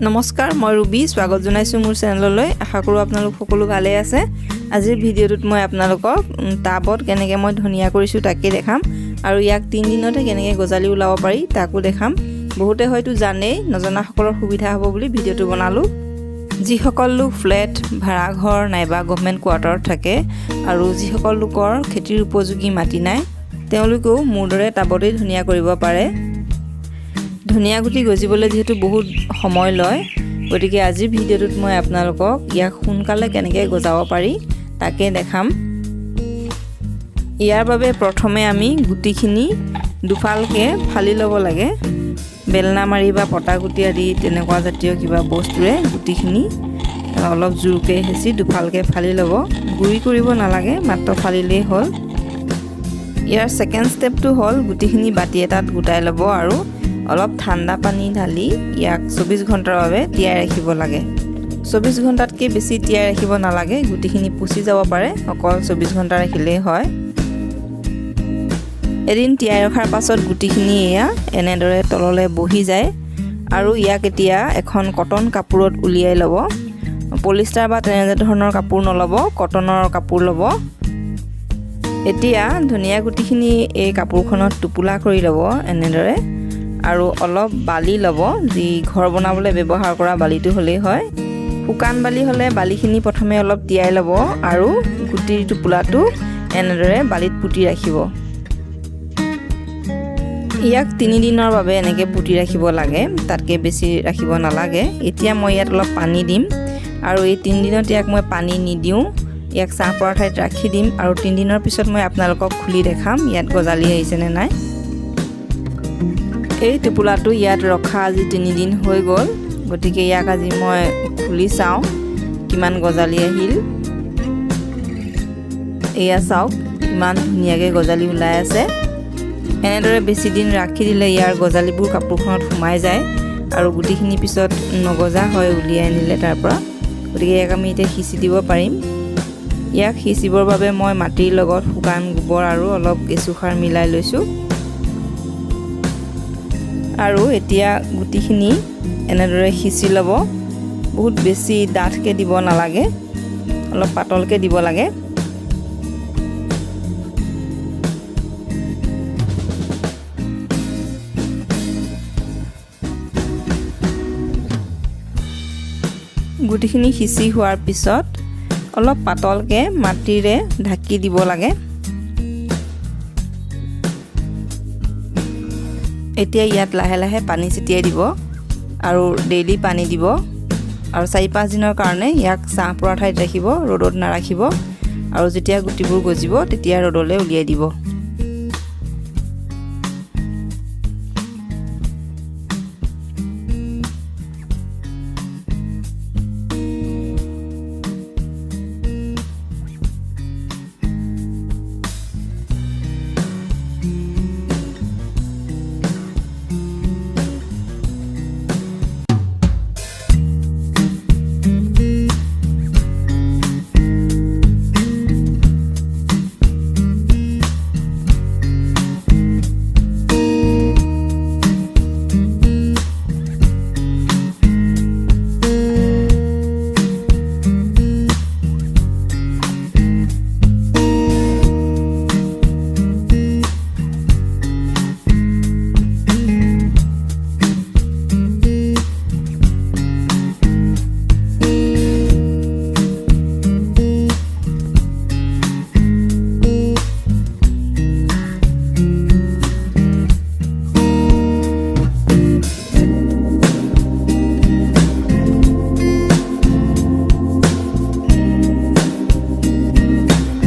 নমস্কাৰ মই ৰুবি স্বাগত জনাইছো মোৰ চেনেললৈ আশা কৰো আপোনালোক সকলো ভালে আছে আজিৰ ভিডিঅ'টোত মই আপোনালোকক টাবত কেনেকৈ মই ধনিয়া কৰিছো তাকে দেখাম আৰু ইয়াক 3 দিনতে কেনেকৈ গজালি উলাব পাৰি তাকো দেখাম বহুতে হয়তো জানে নজনা সকলৰ সুবিধা হ'ব বুলি ভিডিঅ'টো বনালো যি সকল লোক ফ্ল্যাট ভাড়া ঘৰ নাইবা গভৰ্ণমেণ্ট কোৱাৰ্টাৰত থাকে আৰু যি সকল লোকৰ খেতিৰ উপযোগী মাটি নাই তেওঁলোকেও মোৰ দৰে টাবতে ধনিয়া কৰিব পাৰে ধনিয়া গুটি গজিবলৈ যেহেতু বহুত সময় লয় গতিকে আজি ভিডিঅ'টোত মই আপোনালোকক ইয়াক সোনকালে কেনেকৈ গজাব পাৰি তাকে দেখাম ইয়াৰ বাবে প্ৰথমে আমি গুটিখিনি দুফালকে ফালি ল'ব লাগে বেলনা মাৰি বা পটা গুটি আদি তেনেকুৱা জাতীয় কিবা বস্তুৰে গুটিখিনি অলপ জোৰকে হেঁচি দুফালকে ফালি ল'ব গুৰি কৰিব নালাগে মাত্ৰ ফালিলেই হ'ল ইয়াৰ সেকেন্ড ষ্টেপটো হ'ল গুটিখিনি বাটি এটাত গোটাই ল'ব আৰু অলপ ঠাণ্ডা পানী ঢালি ইয়াক 24 ঘণ্টাৰ বাবে তিয়াই ৰাখিব লাগে 24 ঘণ্টাতকৈ বেছি তিয়াই ৰাখিব নালাগে গুটিখিনি পচি যাব পাৰে অকল 24 ঘণ্টা ৰাখিলেই হয় এদিন তিয়াই ৰখাৰ পাছত গুটিখিনি এয়া এনেদৰে তললৈ বহি যায় আৰু ইয়াক এতিয়া এখন কটন কাপোৰত উলিয়াই ল'ব পলিষ্টাৰ বা তেনে ধৰণৰ কাপোৰ নল'ব কটনৰ কাপোৰ ল'ব এতিয়া ধনিয়া গুটিখিনি এই কাপোৰখনত টুপুলা কৰি ল'ব এনেদৰে আৰু অলপ বালি ল'ব যি ঘৰ বনাবলৈ ব্যৱহাৰ কৰা বালিটো হ'লেই হয় শুকান বালি হ'লে বালিখিনি প্ৰথমে অলপ তিয়াই ল'ব আৰু গুটিৰ টুপুলাটো এনেদৰে বালিত পুতি ৰাখিব ইয়াক 3 দিনৰ বাবে এনেকৈ পুতি ৰাখিব লাগে তাতকৈ বেছি ৰাখিব নালাগে এতিয়া মই ইয়াত অলপ পানী দিম আৰু এই 3 দিনত ইয়াক মই পানী নিদিওঁ ইয়াক ছাঁ পৰা ঠাইত ৰাখি দিম আৰু 3 দিনৰ পিছত মই আপোনালোকক খুলি দেখাম ইয়াত গজালি আহিছে নে নাই এই টুপুলাটো ইয়াত ৰখা আজি 3 দিন হৈ গ'ল গতিকে ইয়াক আজি মই খুলি চাওঁ কিমান গজালি আহিল এয়া চাওক ইমান ধুনীয়াকৈ গজালি ওলাই আছে এনেদৰে বেছি দিন ৰাখি দিলে ইয়াৰ গজালিবোৰ কাপোৰখনত সোমাই যায় আৰু গুটিখিনি পিছত নগজা হয় উলিয়াই আনিলে তাৰ পৰা গতিকে ইয়াক আমি এতিয়া সিঁচি দিব পাৰিম ইয়াক সিঁচিবৰ বাবে মই মাটিৰ লগত শুকান গোবৰ আৰু অলপ কেঁচুসাৰ মিলাই লৈছোঁ আৰু এতিয়া গুটিখিনি এনেদৰে সিঁচি ল'ব বহুত বেছি ডাঠকৈ দিব নালাগে অলপ পাতলকৈ দিব লাগে গুটিখিনি সিঁচি হোৱাৰ পিছত অলপ পাতলকৈ মাটিৰে ঢাকি দিব লাগে এতিয়া ইয়াত লাহে লাহে পানী ছিটিয়াই দিব আৰু ডেইলি পানী দিব আৰু 4-5 দিনৰ কাৰণে ইয়াক ছাঁ পৰা ঠাইত ৰাখিব ৰ'দত নাৰাখিব আৰু যেতিয়া গুটিবোৰ গজিব তেতিয়া ৰ'দলৈ উলিয়াই দিব